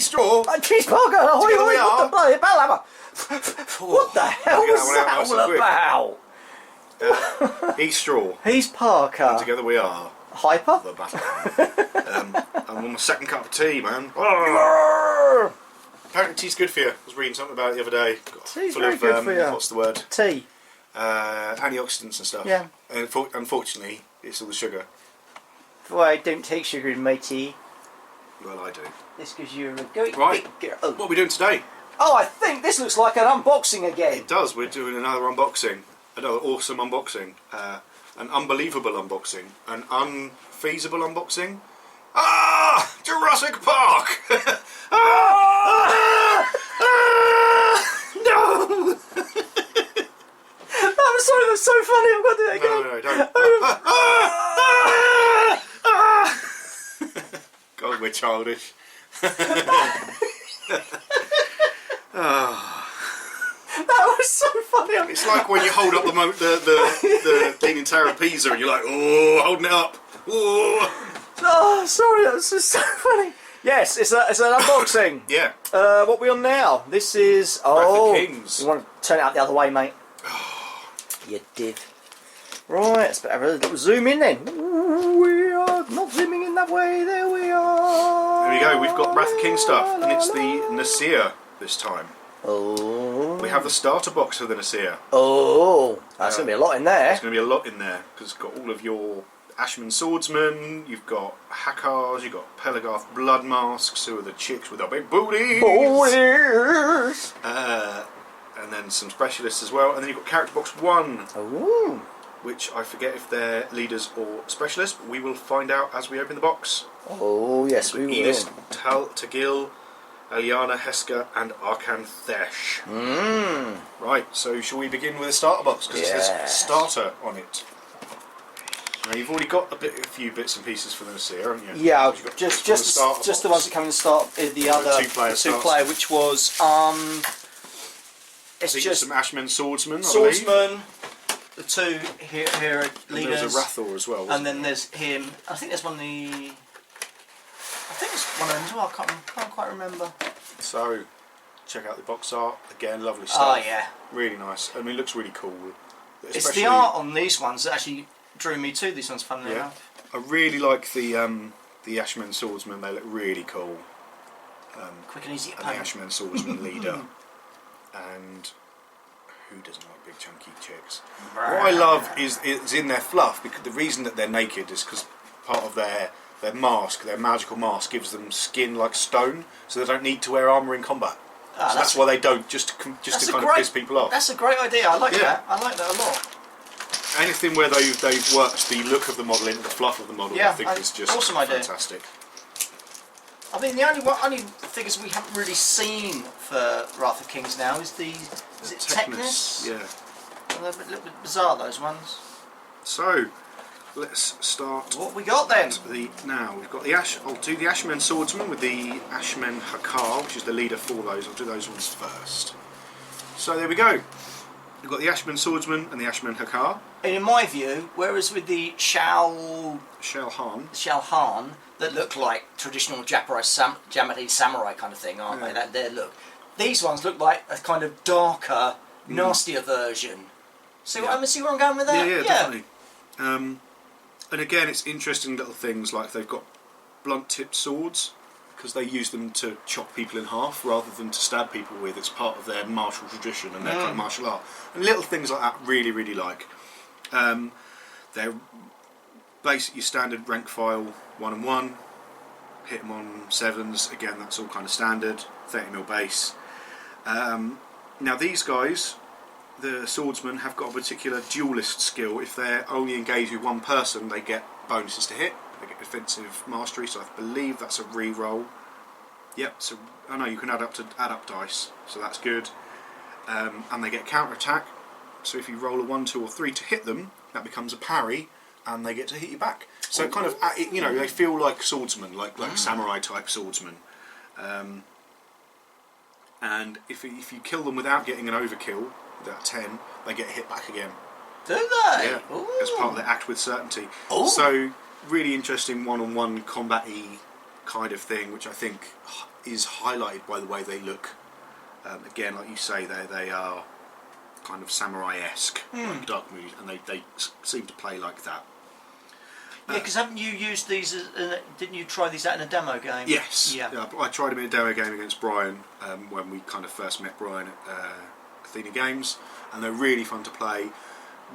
Cheese Straw. Cheeseburger! Together we What are. the bloody bellhammer? What the hell was that all about? He's Straw. He's Parker. And together we are Hyper? the Battle. I'm on my second cup of tea, man. Apparently tea's good for you. I was reading something about it the other day. Tea's Full very of, good for you. what's the word? Tea. Antioxidants and stuff. Yeah. And unfortunately, it's all the sugar. Well, I don't take sugar in my tea. Well, I do. This gives you a great Right. big girl. What are we doing today? Oh, I think this looks like an unboxing again. It does. We're doing another unboxing. Another awesome unboxing. An unbelievable unboxing. An unfeasible unboxing. Ah! Jurassic Park! No! I'm sorry, that's so funny. I've got to do that again. No, don't. God, we're childish. That was so funny. It's like when you hold up the Leaning Tower of Pisa and you're like, oh, holding it up. Oh, Sorry, that was just so funny. Yes, it's an unboxing. yeah. What are we on now? This is... Wrath of Kings. You want to turn it out the other way, mate? You did. Right, let's have a little zoom in then. Ooh, we are not zooming in that way. There we are. There we go. We've got Wrath of King stuff, and it's the Nasier this time. Oh. We have the starter box for the Nasier. Oh. That's going to be a lot in there. There's going to be a lot in there because it's got all of your Ashman Swordsman, you've got Hackars, you've got Pelagarth Blood Masks, who are the chicks with their big booties. Booties. And then some specialists as well. And then you've got Character Box 1. Ooh. Which I forget if they're leaders or specialists, but we will find out as we open the box. Oh, yes, we will. Enis, Tagil, Aliana, Heska, and Arkan Thesh. Right, so shall we begin with the starter box? Because it says starter on it. Now you've already got a few bits and pieces for the Nasier, haven't you? Yeah, just the ones that come in the start. The other two-player, which was it's just some Ashman Swordsman. Swordsman. The two here are leaders. There's a Rathor as well. And then there's him. I think there's one of the. I think it's one of them as well. I can't quite remember. So, check out the box art again. Lovely stuff. Oh yeah. Really nice. I mean, it looks really cool. It's the art on these ones that actually drew me to these ones. Funnily enough. I really like the Ashman Swordsman. They look really cool. Quick and easy. And the Ashman Swordsman leader. And who doesn't like big chunky chicks? What I love is in their fluff, because the reason that they're naked is because part of their mask, their magical mask, gives them skin like stone, so they don't need to wear armour in combat. So that's why they don't, just to kind of piss people off. That's a great idea. I like that. I like that a lot. Anything where they've worked the look of the model into the fluff of the model, I think is just awesome idea. fantastic. I mean, the only figures we haven't really seen for Wrath of Kings now is the Technus? Yeah. A little bit bizarre, those ones. So, let's start. What we got then? Now we've got the I'll do the Ashman Swordsman with the Ashman Hakkar, which is the leader for those. I'll do those ones first. So there we go. We've got the Ashman Swordsman and the Ashman Hakkar. And in my view, whereas with the Shalhan, that look like traditional Japanese samurai kind of thing, aren't they? That their look. These ones look like a kind of darker, nastier version. See where I'm going with that? Yeah, definitely. And again, it's interesting little things like they've got blunt-tipped swords because they use them to chop people in half rather than to stab people with. It's part of their martial tradition and their kind of martial art. And little things like that, really, really like. They're basically your standard rank file 1-on-1. Hit them on 7s. Again, that's all kind of standard. 30mm base. Now these guys, the swordsmen, have got a particular duelist skill. If they're only engaged with one person, they get bonuses to hit. They get defensive mastery, so I believe that's a re-roll. Yep, so I know you can add up dice, so that's good. And they get counter attack. So if you roll a 1, 2, or 3 to hit them, that becomes a parry, and they get to hit you back. So kind of, they feel like swordsmen, like samurai type swordsmen. And if you kill them without getting an overkill, without 10, they get hit back again. Do they? Yeah, as part of their act with certainty. So really interesting one-on-one combat-y kind of thing, which I think is highlighted by the way they look. Again, like you say, they are kind of samurai-esque, like dark movies, and they seem to play like that. Yeah, because haven't you used these? Didn't you try these out in a demo game? Yes. Yeah. I tried them in a demo game against Brian when we kind of first met Brian at Athena Games, and they're really fun to play.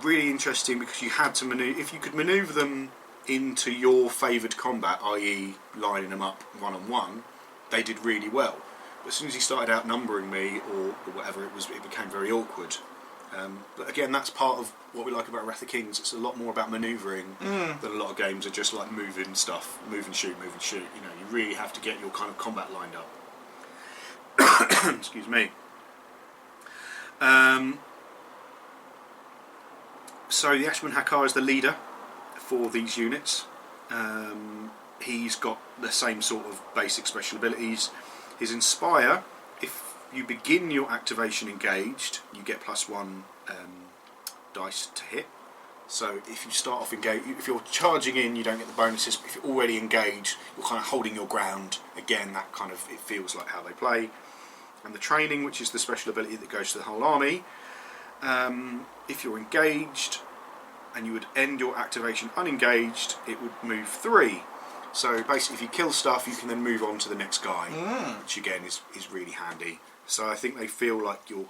Really interesting because you had to maneuver. If you could maneuver them into your favoured combat, i.e., lining them up one-on-one, they did really well. But as soon as he started outnumbering me or whatever, it became very awkward. But again, that's part of what we like about Wrath of Kings. It's a lot more about manoeuvring than a lot of games are just like moving stuff, move and shoot, move and shoot. You know, you really have to get your kind of combat lined up. Excuse me. So the Ashman Hakar is the leader for these units. He's got the same sort of basic special abilities. His Inspire, if you begin your activation engaged, you get +1 dice to hit. So if you start off engaged, if you're charging in, you don't get the bonuses. But if you're already engaged, you're kind of holding your ground. Again, that kind of, it feels like how they play. And the Training, which is the special ability that goes to the whole army. If you're engaged and you would end your activation unengaged, it would move 3. So basically, if you kill stuff, you can then move on to the next guy, which again is really handy. So I think they feel like you're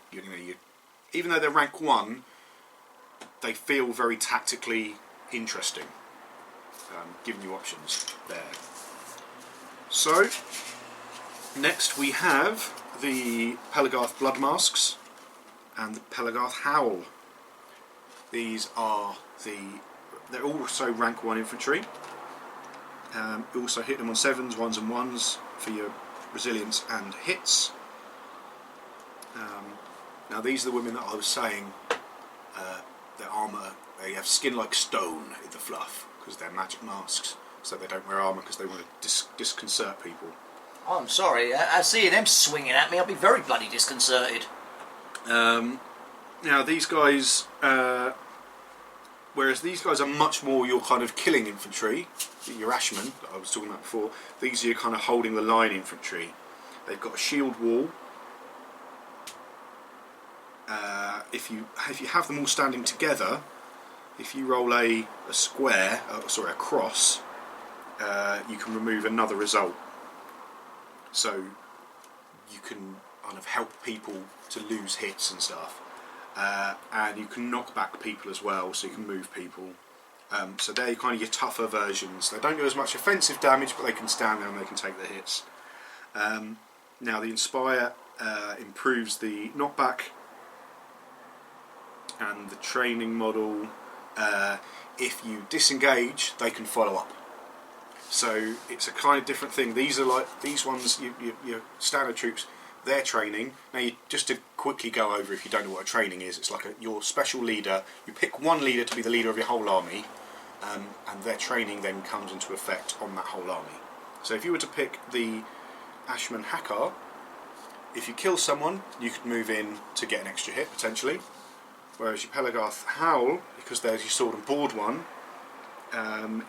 even though they're rank 1, they feel very tactically interesting, giving you options there. So next we have the Pelagarth Blood Masks and the Pelagarth Howl. These are they're also rank 1 infantry. You also hit them on 7s, 1s and 1s for your resilience and hits. Now these are the women that I was saying, their armour, they have skin like stone in the fluff because they're magic masks, so they don't wear armour because they want to disconcert people. Oh, I'm sorry, I see them swinging at me, I'll be very bloody disconcerted. Now these guys, whereas these guys are much more your kind of killing infantry, your Ashman that I was talking about before, these are your kind of holding the line infantry. They've got a shield wall. If you have them all standing together, if you roll a square, sorry, a cross, you can remove another result. So you can kind of help people to lose hits and stuff. And you can knock back people as well, so you can move people. So they're kind of your tougher versions. They don't do as much offensive damage, but they can stand there and they can take the hits. Now the Inspire improves the knockback, and the Training model, if you disengage, they can follow up. So it's a kind of different thing. These are like, these ones, your standard troops, they're training. Now, just to quickly go over, if you don't know what a training is, it's like your special leader. You pick one leader to be the leader of your whole army, and their training then comes into effect on that whole army. So if you were to pick the Ashman Hakar, if you kill someone, you could move in to get an extra hit, potentially. Whereas your Pelagarth Howl, because there's your sword and board one,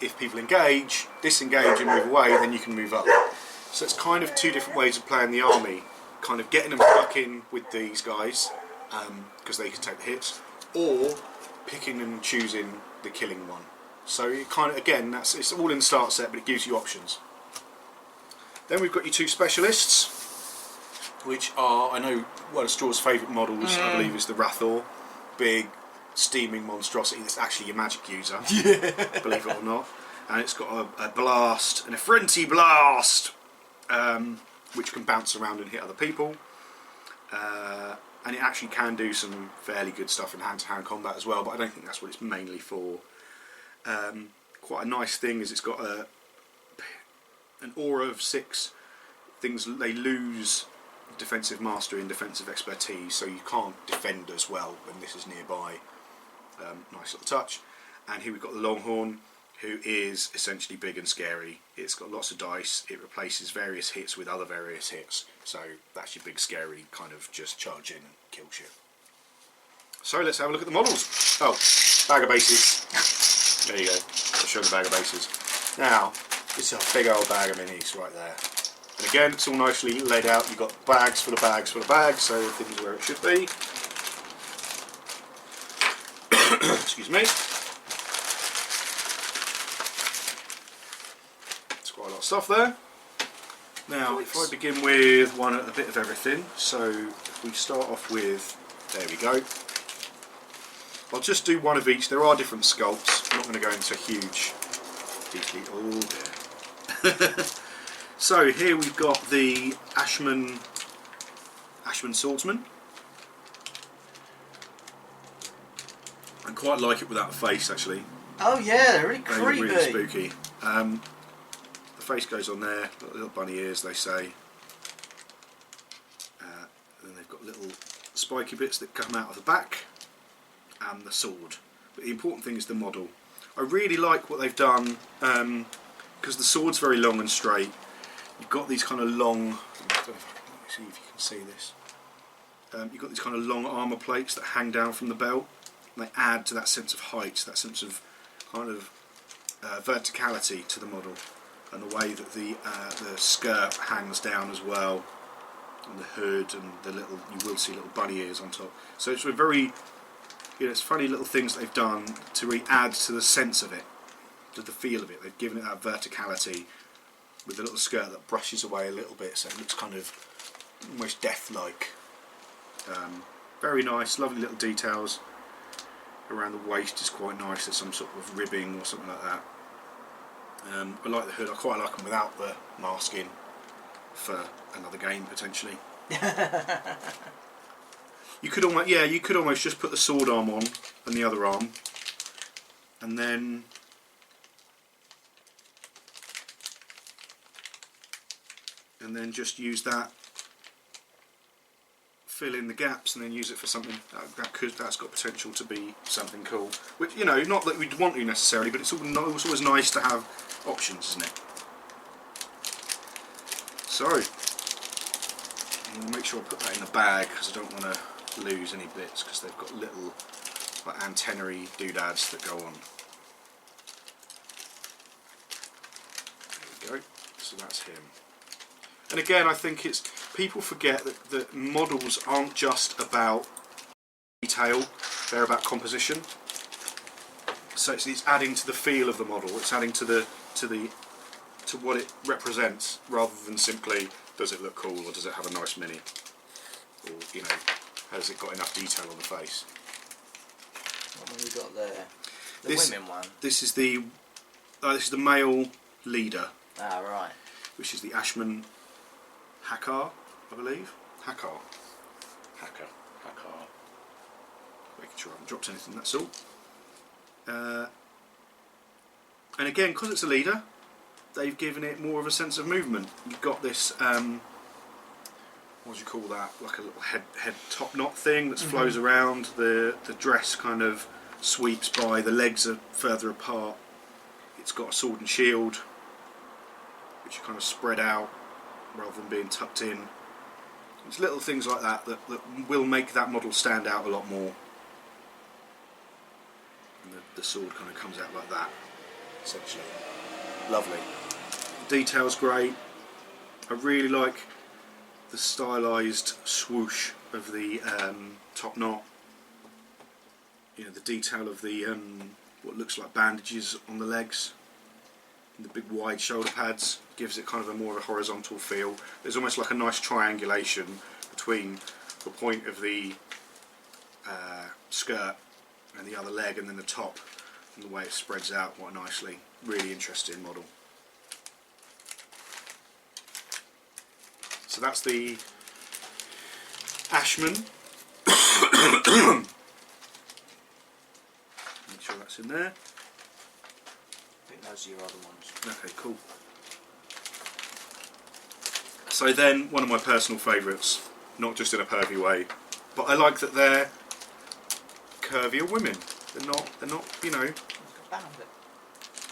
if people disengage and move away, then you can move up. So it's kind of two different ways of playing the army. Kind of getting them stuck in with these guys, because they can take the hits, or picking and choosing the killing one. So it kind of, again, it's all in the start set, but it gives you options. Then we've got your 2 specialists, which are, I know, one of Straw's favourite models, I believe, is the Rathor. Big, steaming monstrosity that's actually your magic user, believe it or not. And it's got a blast, and a frenzy blast, which can bounce around and hit other people. And it actually can do some fairly good stuff in hand-to-hand combat as well, but I don't think that's what it's mainly for. Quite a nice thing is it's got an aura of 6 things. They lose defensive mastery and defensive expertise, so you can't defend as well when this is nearby. Nice little touch. And here we've got the Longhorn, who is essentially big and scary. It's got lots of dice, it replaces various hits with other various hits, so that's your big scary kind of just charge in and kill shit. So let's have a look at the models. Oh, bag of bases. There you go, I'll show the bag of bases. Now, this is a big old bag of minis right there. And again, it's all nicely laid out. You've got bags full of bags full of bags, so everything's where it should be. Excuse me. It's quite a lot of stuff there. Now, if I begin with a bit of everything, so if we start off with, there we go. I'll just do one of each. There are different sculpts. I'm not going to go into huge detail. Oh dear. So here we've got the Ashman Swordsman. I quite like it without a face, actually. Oh yeah, they're really creepy. Really spooky. The face goes on there, got little bunny ears, they say. Then they've got little spiky bits that come out of the back, and the sword. But the important thing is the model. I really like what they've done, because the sword's very long and straight. You've got these kind of long, let me see if you can see this. You've got these kind of long armour plates that hang down from the belt. And they add to that sense of height, that sense of kind of verticality to the model, and the way that the skirt hangs down as well, and the hood, and you will see little bunny ears on top. So it's a very, it's funny little things that they've done to really add to the sense of it, to the feel of it. They've given it that verticality with a little skirt that brushes away a little bit, so it looks kind of almost death-like. Very nice, lovely little details. Around the waist is quite nice. There's some sort of ribbing or something like that. I like the hood. I quite like them without the masking for another game potentially. You could almost just put the sword arm on and the other arm, and then just use that, fill in the gaps, and then use it for something that's got potential to be something cool. Which, not that we'd want to necessarily, but it's always nice to have options, isn't it? So I'm going to make sure I put that in a bag because I don't want to lose any bits, because they've got little like antenna-y doodads that go on. There we go. So that's him. And again, I think people forget that models aren't just about detail; they're about composition. So it's adding to the feel of the model. It's adding to what it represents, rather than simply does it look cool or does it have a nice mini, or has it got enough detail on the face. What have we got there? The women one. This is the male leader. Ah, right. Which is the Ashman Hakkar, I believe. Hakkar. Making sure I haven't dropped anything, that's all. And again, because it's a leader, they've given it more of a sense of movement. You've got this, what do you call that? Like a little head top knot thing that flows around. The dress kind of sweeps by. The legs are further apart. It's got a sword and shield, which are kind of spread out rather than being tucked in. It's little things like that will make that model stand out a lot more. And the sword kind of comes out like that, essentially. Lovely. The detail's great. I really like the stylised swoosh of the top knot. The detail of the what looks like bandages on the legs. And the big wide shoulder pads gives it kind of a more of a horizontal feel. There's almost like a nice triangulation between the point of the skirt and the other leg, and then the top, and the way it spreads out quite nicely. Really interesting model. So that's the Ashman. Make sure that's in there. I think those are your other ones. Okay, cool. So then, one of my personal favourites, not just in a pervy way, but I like that they're curvier women. They're not,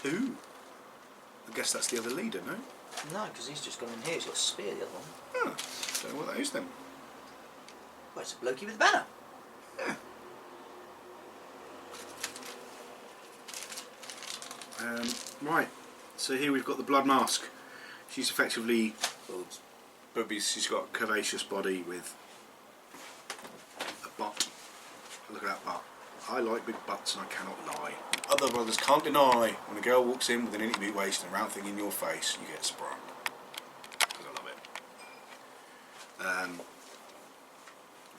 Ooh. I guess that's the other leader, no? No, because he's just gone in here. He's got a spear, the other one. Oh, don't know what that is then. Well, it's a blokey with a banner. Yeah. Right, so here we've got the Blood Mask. She's effectively Boobs. Boobies. She's got a curvaceous body with a butt. Look at that butt. I like big butts and I cannot lie. Other brothers can't deny when a girl walks in with an inky boot waist and a round thing in your face, you get sprung. Because I love it.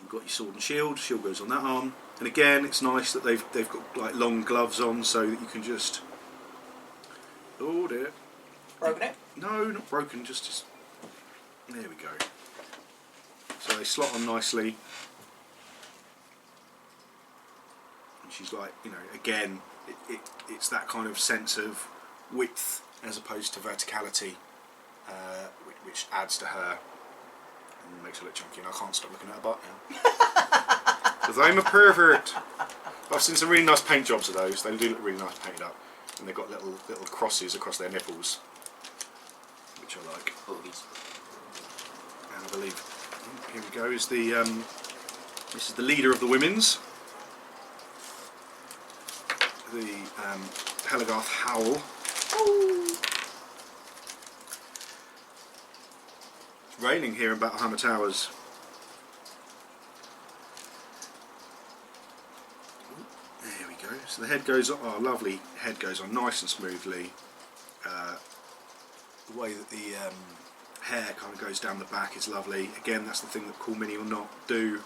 You've got your sword and shield. Shield goes on that arm. And again, it's nice that they've got like long gloves on so that you can just. Oh dear. Broken it? No, not broken. Just. There we go. So they slot on nicely. And she's like, you know, again, it's that kind of sense of width as opposed to verticality, which adds to her and makes her look chunky. And I can't stop looking at her butt now. Because I'm a pervert. I've seen some really nice paint jobs of those. They do look really nice painted up, and they've got little crosses across their nipples, which I like. Boobies. And I believe here we go. Is the this is the leader of the women's. The Pelagarth Howl. Ooh. It's raining here in Battlehammer Towers. There we go. So the head goes on. Oh, lovely head goes on nice and smoothly. The way that the hair kind of goes down the back is lovely. Again, that's the thing that Cool Mini will not do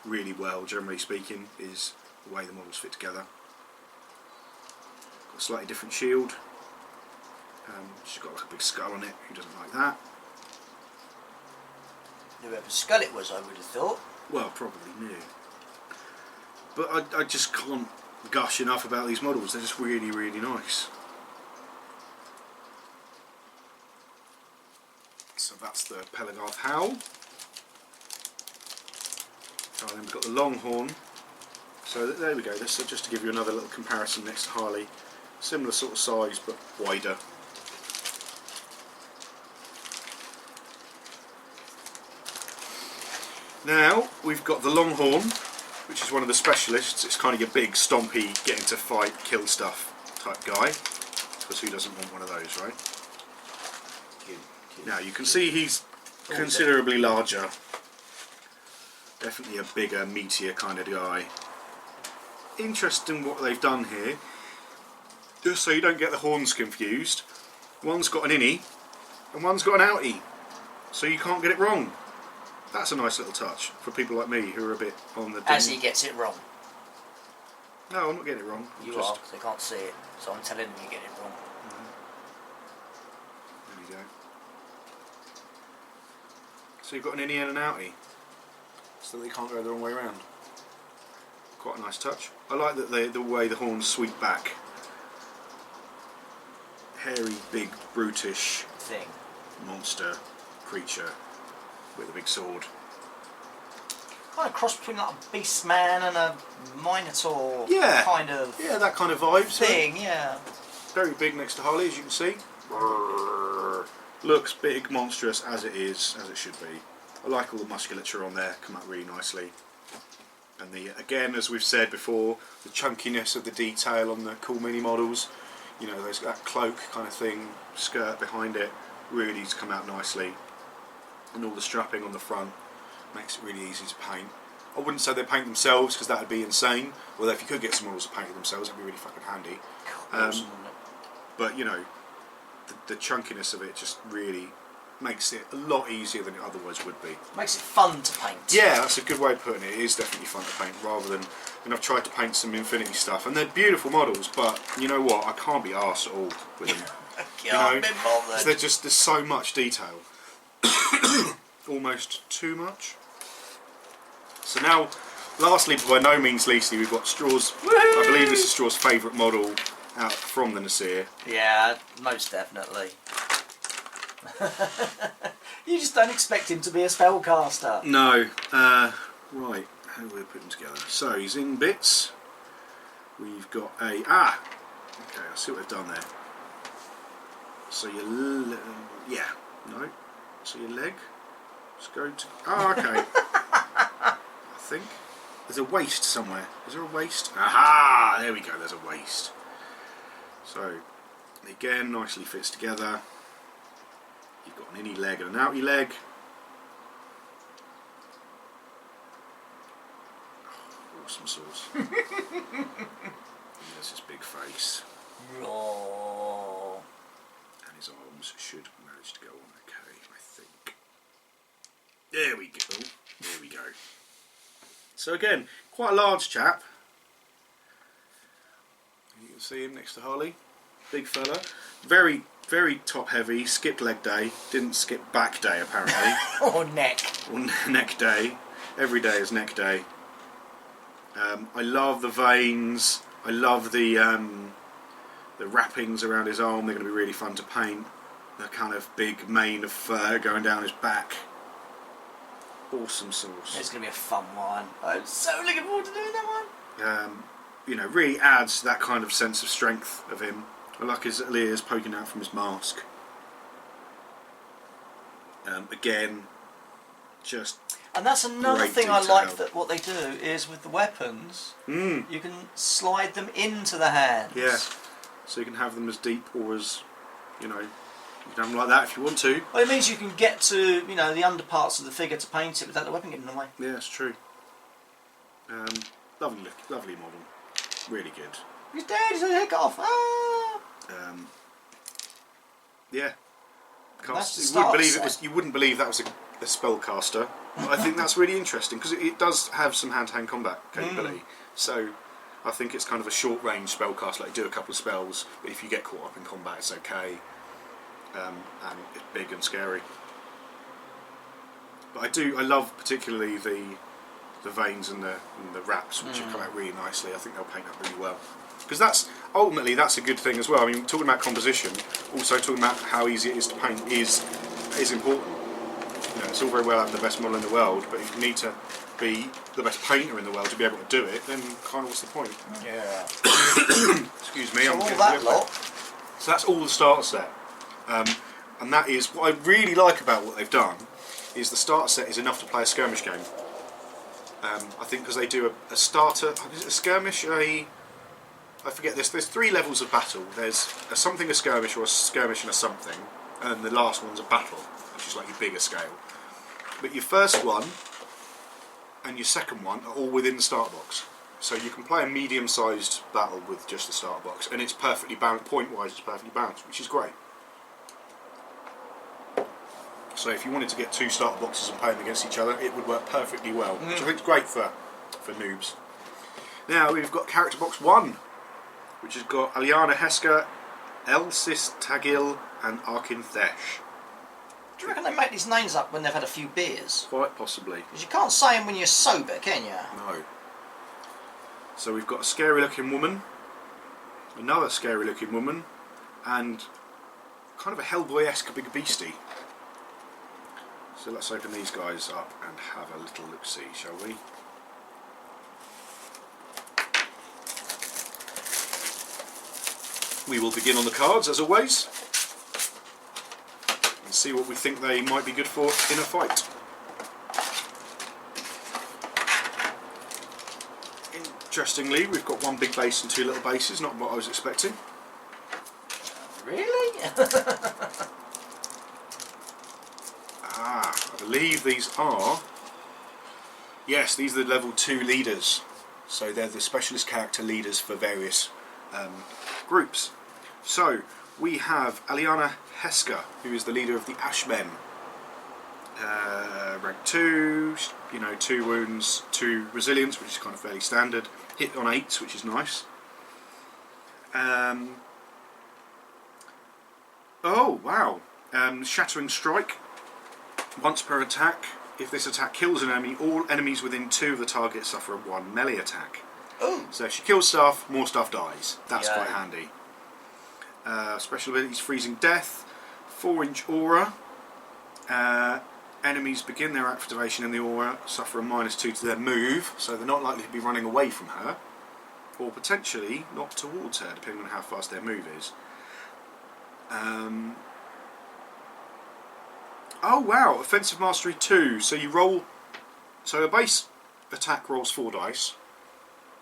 really well, generally speaking, is the way the models fit together. Got a slightly different shield. She's got like a big skull on it. Who doesn't like that? Whoever skull it was, I would have thought. Well, probably new. But I just can't gush enough about these models. They're just really, really nice. So that's the Pelagarth Howl. And then we've got the Longhorn. So there we go. This is just to give you another little comparison next to Harley. Similar sort of size, but wider. Now we've got the Longhorn, which is one of the specialists. It's kind of your big, stompy, get into fight, kill stuff type guy. Because who doesn't want one of those, right? Now you can see he's considerably larger. Definitely a bigger, meatier kind of guy. Interesting what they've done here. Just so you don't get the horns confused. One's got an innie and one's got an outie. So you can't get it wrong. That's a nice little touch for people like me who are a bit on the... As he gets it wrong. No, I'm not getting it wrong. You are, because they can't see it. So I'm telling them you get it wrong. There we go. So you've got an innie and an outie. So that they can't go the wrong way around. Quite a nice touch. I like that the way the horns sweep back. Hairy, big, brutish Thing. monster creature with a big sword. Kind of cross between like a beast man and a minotaur. Yeah. Kind of. Yeah, that kind of vibe. Thing, yeah. Very big next to Harley, as you can see. Looks big, monstrous, as it is, as it should be. I like all the musculature on there, come out really nicely. And the again, as we've said before, the chunkiness of the detail on the Cool Mini models. You know, there's that cloak kind of thing, skirt behind it, really to come out nicely. And all the strapping on the front makes it really easy to paint. I wouldn't say they paint themselves because that would be insane. Although if you could get some models to paint it themselves, that'd be really fucking handy. But you know, the chunkiness of it just really makes it a lot easier than it otherwise would be. Makes it fun to paint. Yeah, that's a good way of putting it. It is definitely fun to paint rather than... And I've tried to paint some Infinity stuff and they're beautiful models, but you know what? I can't be arsed at all with them. Can't be bothered. There's so much detail. Almost too much. So now, lastly, but by no means leastly, we've got Straw's... I believe this is Straw's favourite model out from the Nasier. Yeah, most definitely. You just don't expect him to be a spellcaster. No. Right, how do we put them together? So he's in bits. We've got a... okay, I see what they've done there. So your... yeah, no. So your leg. Just go to... oh, okay. I think. There's a waist somewhere. Is there a waist? Aha! There we go, there's a waist. So, again, nicely fits together. You've got An innie leg and an outie leg. Oh, awesome sauce. There's his big face. Raw. And his arms should manage to go on okay, I think. There we go. There we go. So again, quite a large chap. You can see him next to Harley. Big fella. Very, very top heavy. Skipped leg day. Didn't skip back day apparently. Or neck. Or neck day. Every day is neck day. I love the veins. I love the wrappings around his arm. They're going to be really fun to paint. The kind of big mane of fur going down his back. Awesome sauce. It's going to be a fun one. I'm so looking forward to doing that one. You know, really adds that kind of sense of strength of him. I like his ears poking out from his mask. Again, just. And that's another great thing I detail. like, that what they do is with the weapons, you can slide them into the hands. Yeah. So you can have them as deep or as, you know, you can have them like that if you want to. Well, it means you can get to, you know, the underparts of the figure to paint it without the weapon getting in the way. Yeah, it's true. Lovely look, lovely model. Really good. He's dead, he's had a heck off. Ah! Yeah. That's the You start wouldn't believe set. it was. You wouldn't believe that was a spellcaster. But I think that's really interesting because it does have some hand-to-hand combat capability. So I think it's kind of a short-range spellcaster. Like you do a couple of spells, but if you get caught up in combat, it's okay. And it's big and scary. But I love particularly the veins and the wraps, which have come out really nicely. I think they'll paint up really well. Because that's ultimately that's a good thing as well. I mean, talking about composition, also talking about how easy it is to paint is important. You know, it's all very well having the best model in the world, but if you need to be the best painter in the world to be able to do it, then kind of what's the point? Yeah. Excuse me. So I'm all getting that a bit lot. wet. So that's all the starter set, and that is what I really like about what they've done. Is the starter set is enough to play a skirmish game. I think because they do a starter, is it a skirmish, I forget this. There's 3 levels of battle. There's a something, a skirmish, or a skirmish and a something, and the last one's a battle, which is like your bigger scale. But your first one and your second one are all within the starter box. So you can play a medium-sized battle with just the starter box, and it's perfectly balanced, point-wise it's perfectly balanced, which is great. So if you wanted to get 2 starter boxes and play them against each other, it would work perfectly well, which I think is great for noobs. Now we've got character box 1, which has got Aliana Heska, Elsis Tagil, and Arkin Thesh. Do you reckon they make these names up when they've had a few beers? Quite possibly. Because you can't say them when you're sober, can you? No. So we've got a scary looking woman, another scary looking woman, and kind of a Hellboy-esque big beastie. So let's open these guys up and have a little look-see, shall we? We will begin on the cards, as always, and see what we think they might be good for in a fight. Interestingly, we've got 1 big base and 2 little bases, not what I was expecting. Really? I believe these are... Yes, these are the level 2 leaders. So they're the specialist character leaders for various groups. So we have Aliana Heska, who is the leader of the Ashman. Rank 2, you know, 2 wounds, 2 resilience, which is kind of fairly standard. Hit on 8s, which is nice. Oh wow! Shattering Strike. Once per attack, if this attack kills an enemy, all enemies within 2 of the target suffer 1 melee attack. Oh. So if she kills stuff, more stuff dies. That's Yeah. quite handy. Special abilities: Freezing Death, 4-inch aura. Enemies begin their activation in the aura, suffer a -2 to their move, so they're not likely to be running away from her, or potentially not towards her, depending on how fast their move is. Oh wow, Offensive Mastery 2. So you roll. So a base attack rolls 4 dice.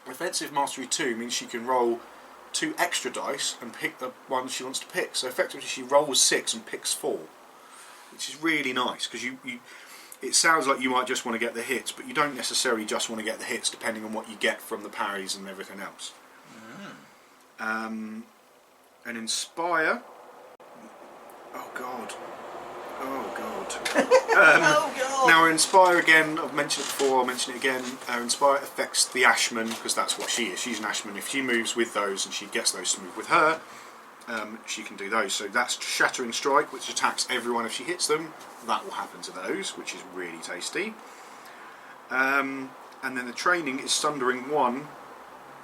Offensive Mastery 2 means she can roll 2 extra dice and pick the one she wants to pick. So effectively she rolls 6 and picks 4. which is really nice because it sounds like you might just want to get the hits, but you don't necessarily just want to get the hits depending on what you get from the parries and everything else. And Inspire. Oh god. Oh god. Now Inspire again, I've mentioned it before, I'll mention it again. Inspire affects the Ashman because that's what she is. She's an Ashman. If she moves with those and she gets those to move with her, she can do those. So that's Shattering Strike, which attacks everyone if she hits them. That will happen to those, which is really tasty. And then the training is Sundering 1.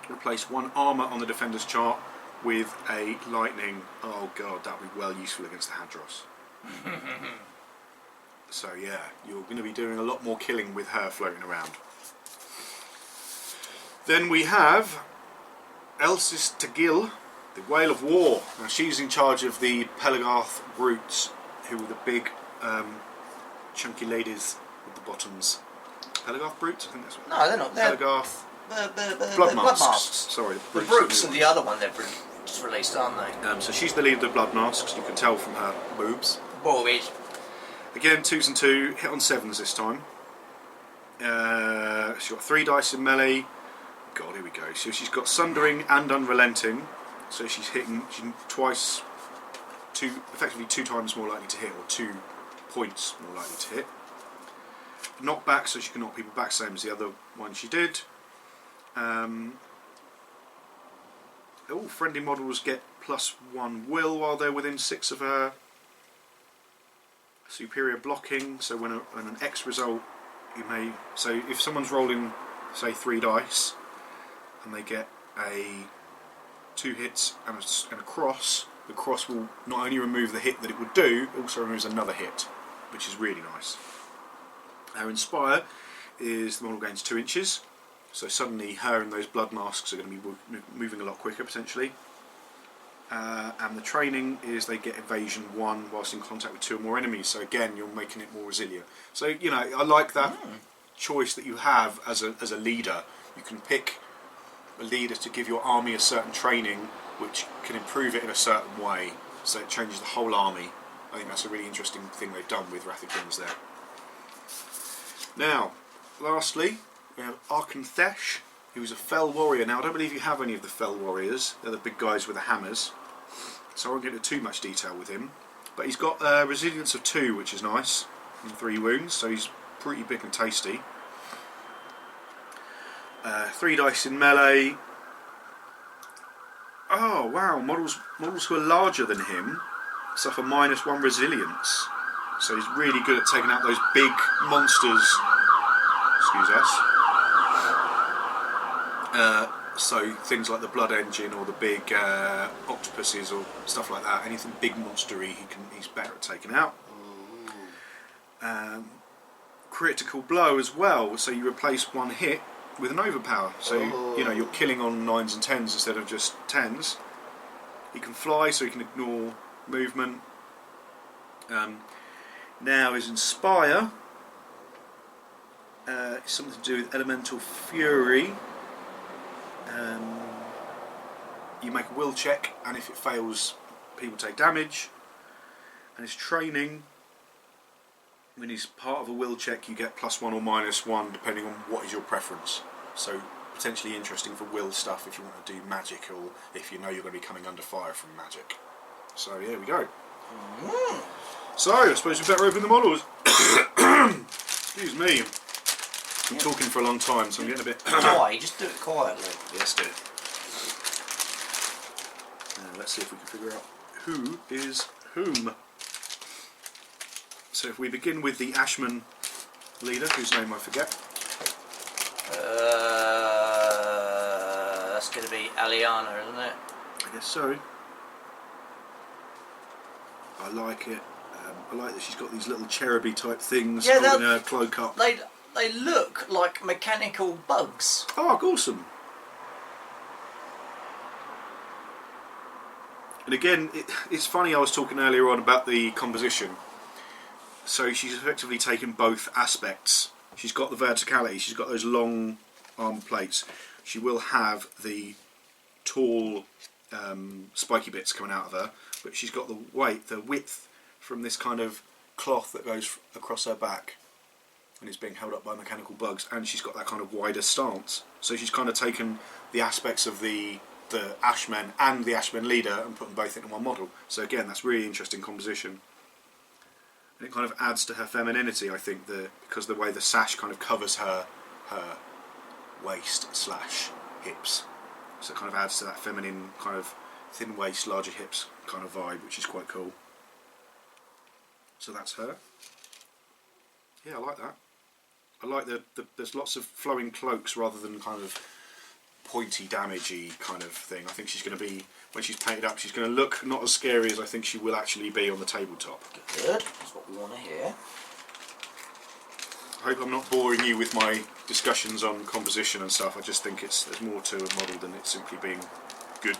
Replace 1 armour on the defender's chart with a lightning. Oh god, that would be well useful against the Hadros. So yeah, you're going to be doing a lot more killing with her floating around. Then we have Elsis Tagil, the Whale of War. Now she's in charge of the Pelagarth brutes, who are the big chunky ladies with the bottoms. Pelagarth brutes? I think that's what. No, they're not. They're Pelagarth. Blood Masks. Masks. Sorry, The brutes are the other one they've just released, aren't they? So she's the leader of the Blood Masks. You can tell from her boobs. Boys. Again, 2s and 2, hit on 7s this time. She's got 3 dice in melee. God, here we go. So she's got Sundering and Unrelenting. So she's hitting twice, effectively 2 times more likely to hit, or 2 points more likely to hit. Knockback, so she can knock people back, same as the other one she did. All friendly models get +1 will while they're within 6 of her. Superior blocking, so when an X result, you may, so if someone's rolling, say 3 dice, and they get 2 hits and a cross, the cross will not only remove the hit that it would do, it also removes another hit, which is really nice. Our Inspire is the model gains 2 inches, so suddenly her and those blood masks are going to be moving a lot quicker potentially. And the training is they get evasion 1 whilst in contact with 2 or more enemies, so again you're making it more resilient. So you know, I like that choice that you have as a leader. You can pick a leader to give your army a certain training which can improve it in a certain way, so it changes the whole army. I think that's a really interesting thing they've done with Wrath of Kings there. Now, lastly, we have Arkanthesh, who's a Fell Warrior. Now, I don't believe you have any of the Fell Warriors. They're the big guys with the hammers, so I won't get into too much detail with him. But he's got resilience of 2, which is nice, and 3 wounds, so he's pretty big and tasty. 3 dice in melee. Oh wow, models who are larger than him suffer -1 resilience. So he's really good at taking out those big monsters. Excuse us. So things like the Blood Engine or the big octopuses or stuff like that. Anything big monstery, he's better at taking out. Critical blow as well. So you replace 1 hit with an overpower. So you know you're killing on 9s and 10s instead of just 10s. He can fly, so he can ignore movement. Now his Inspire. It's something to do with Elemental Fury. You make a will check, and if it fails, people take damage. And his training, when he's part of a will check, you get +1 or -1 depending on what is your preference. So potentially interesting for will stuff if you want to do magic, or if you know you're going to be coming under fire from magic. So there we go. So I suppose we better open the models. Excuse me. I'm talking for a long time, so I'm getting a bit. Why? Just do it quietly. Yes, dear. Let's see if we can figure out who is whom. So if we begin with the Ashman leader, whose name I forget. That's going to be Aliana, isn't it? I guess so. I like it. I like that she's got these little cheruby type things holding her cloak up. They look like mechanical bugs. Oh, awesome. And again, it's funny, I was talking earlier on about the composition. So she's effectively taken both aspects. She's got the verticality, she's got those long arm plates. She will have the tall spiky bits coming out of her, but she's got the width from this kind of cloth that goes across her back and is being held up by mechanical bugs, and she's got that kind of wider stance. So she's kind of taken the aspects of the Ashman and the Ashman leader and put them both into one model. So again, that's really interesting composition. And it kind of adds to her femininity, I think, because the way the sash kind of covers her waist / hips. So it kind of adds to that feminine kind of thin waist, larger hips kind of vibe, which is quite cool. So that's her. Yeah, I like that. I like there's lots of flowing cloaks rather than kind of pointy, damagey kind of thing. I think she's going to be, when she's painted up, she's going to look not as scary as I think she will actually be on the tabletop. Good, that's what we want to hear. I hope I'm not boring you with my discussions on composition and stuff. I just think there's more to a model than it simply being good.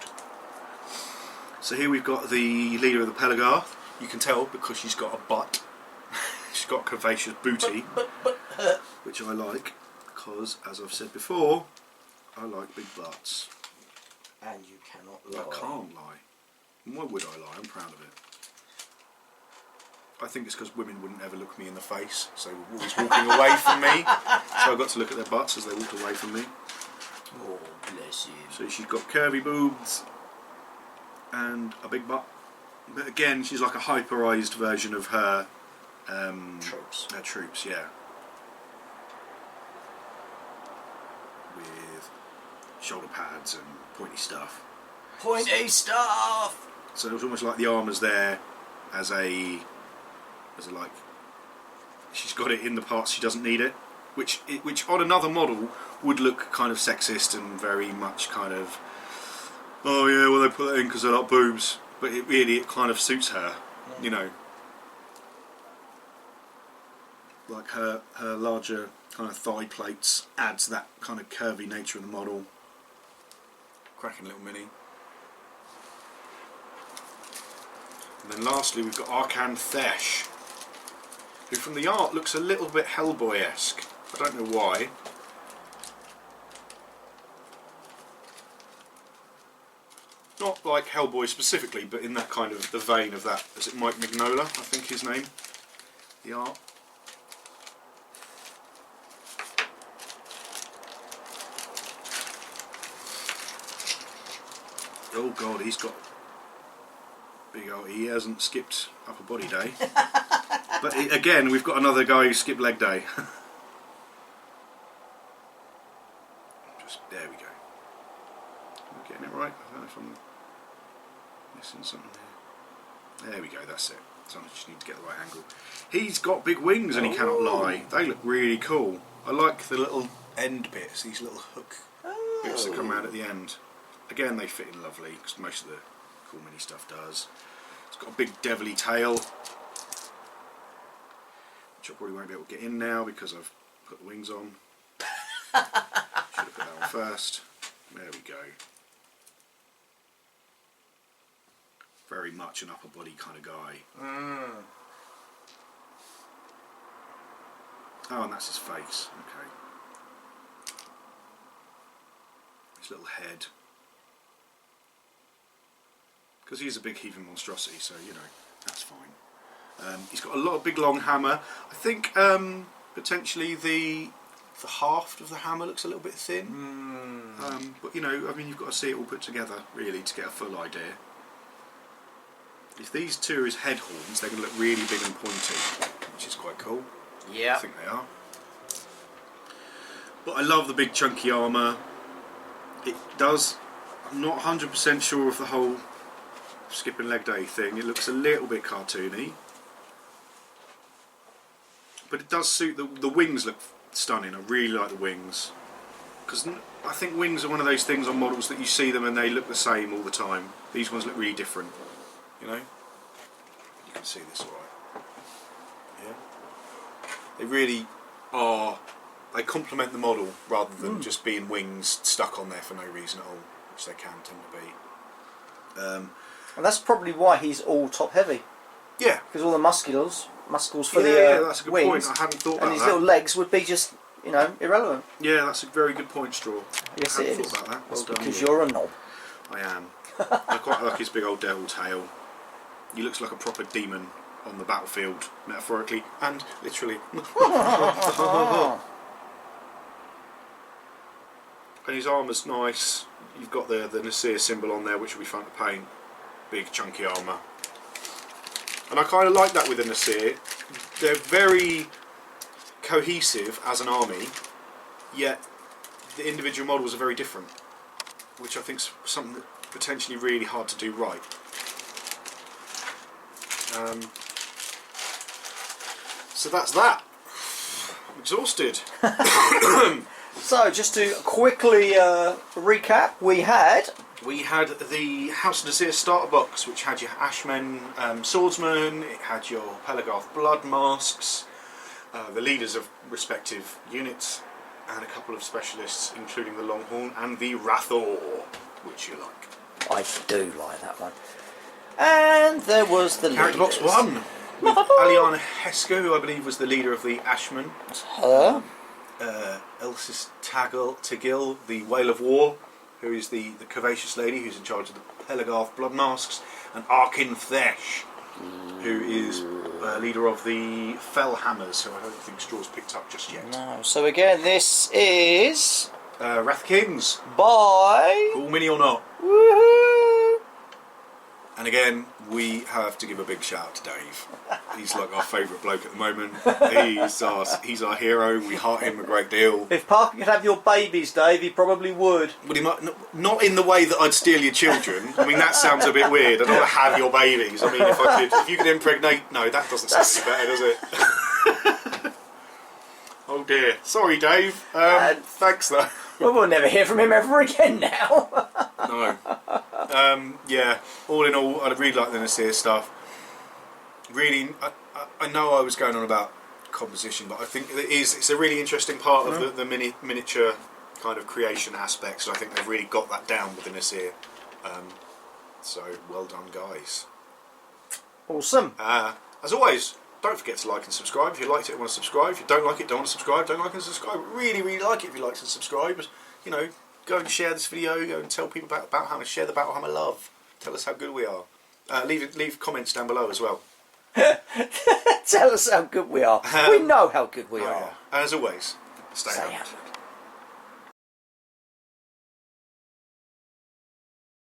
So here we've got the leader of the Pelagar. You can tell because she's got a butt. She's got a curvaceous booty, which I like because, as I've said before, I like big butts. And you cannot lie. I can't lie. Why would I lie? I'm proud of it. I think it's because women wouldn't ever look me in the face, so they were always walking away from me. So I got to look at their butts as they walked away from me. Oh, bless you. So she's got curvy boobs and a big butt. But again, she's like a hyperized version of her troops. Her troops, yeah. With shoulder pads and pointy stuff. Pointy stuff! So it's almost like the armour's there as a like, she's got it in the parts she doesn't need it, which on another model would look kind of sexist and very much kind of, oh yeah, well they put that in because they like boobs, but it kind of suits her, you know. Like her larger kind of thigh plates adds that kind of curvy nature of the model. Cracking little mini. And then lastly we've got Arkan Thesh, who from the art looks a little bit Hellboy-esque. I don't know why. Not like Hellboy specifically, but in that kind of the vein of that. Is it Mike Mignola, I think his name? The art. Oh god, he's got big old, he hasn't skipped upper body day. But again, we've got another guy who skipped leg day. Just, there we go. Am I getting it right? I don't know if I'm missing something here. There we go, that's it. So I just need to get the right angle. He's got big wings and he cannot lie. They look really cool. I like the little end bits, these little hook bits that come around at the end. Again, they fit in lovely because most of the cool mini stuff does. It's got a big devilly tail, which I probably won't be able to get in now because I've put the wings on. Should have put that on first. There we go. Very much an upper body kind of guy. Oh, and that's his face. Okay. His little head. Because he's a big heaving monstrosity, so you know, that's fine. He's got a lot of big long hammer. I think potentially the haft of the hammer looks a little bit thin. But you know, I mean, you've got to see it all put together really to get a full idea. If these two are his head horns, they're going to look really big and pointy, which is quite cool. Yeah. I think they are. But I love the big chunky armour. It does. I'm not 100% sure of the whole skipping leg day thing. It looks a little bit cartoony, but it does suit the wings. Look stunning. I really like the wings because I think wings are one of those things on models that you see them and they look the same all the time. These ones look really different. You know, you can see this all right. Yeah, they really are. They complement the model rather than just being wings stuck on there for no reason at all, which they can tend to be. And that's probably why he's all top heavy. Yeah, because all the muscles for that's a good wings, point. I hadn't thought about that. And his little legs would be just, you know, irrelevant. Yeah, that's a very good point, Straw. Yes, I it hadn't is. thought about that. Well, because you're a knob. I am. I quite like his big old devil tail. He looks like a proper demon on the battlefield, metaphorically and literally. And his armour's nice. You've got the Nasier symbol on there, which will be fun to paint. Big chunky armour. And I kind of like that with the Nasier. They're very cohesive as an army, yet the individual models are very different, which I think is something that's potentially really hard to do right. So that's that. I'm exhausted. So, just to quickly recap, we had the House of Nasier starter box, which had your Ashman Swordsman, it had your Pelagarth blood masks, the leaders of respective units, and a couple of specialists, including the Longhorn and the Rathor, which you like. I do like that one. And there was the Character box 1 with Aliana Heska, who I believe was the leader of the Ashman. That's her. Elsis Tagil, the Whale of War, who is the curvaceous lady who's in charge of the Pelagarth blood masks, and Arkin Thesh, who is leader of the Fellhammers, who I don't think Straw's picked up just yet. No. So again, this is Wrath Kings, by Cool Mini or Not. Woohoo! And again, we have to give a big shout out to Dave. He's like our favourite bloke at the moment. He's our hero. We heart him a great deal. If Parker could have your babies, Dave, he probably would. But he might not in the way that I'd steal your children. I mean, that sounds a bit weird. I don't want to have your babies. I mean, if you could impregnate, no, that doesn't sound any better, does it? Oh dear. Sorry, Dave. Thanks though. Well, we'll never hear from him ever again now. No. Yeah, all in all, I really like the Nasier stuff. Really, I know I was going on about composition, but I think it's a really interesting part of the miniature kind of creation aspects, and I think they've really got that down with the Nasier. So, well done, guys. Awesome. As always, don't forget to like and subscribe. If you liked it and want to subscribe. If you don't like it, don't want to subscribe. Don't like and subscribe. Really, really like it if you like and subscribe. You know, go and share this video. Go and tell people about how to share the Battlehammer love. Tell us how good we are. Leave comments down below as well. Tell us how good we are. We know how good we are. Yeah. And as always, stay out.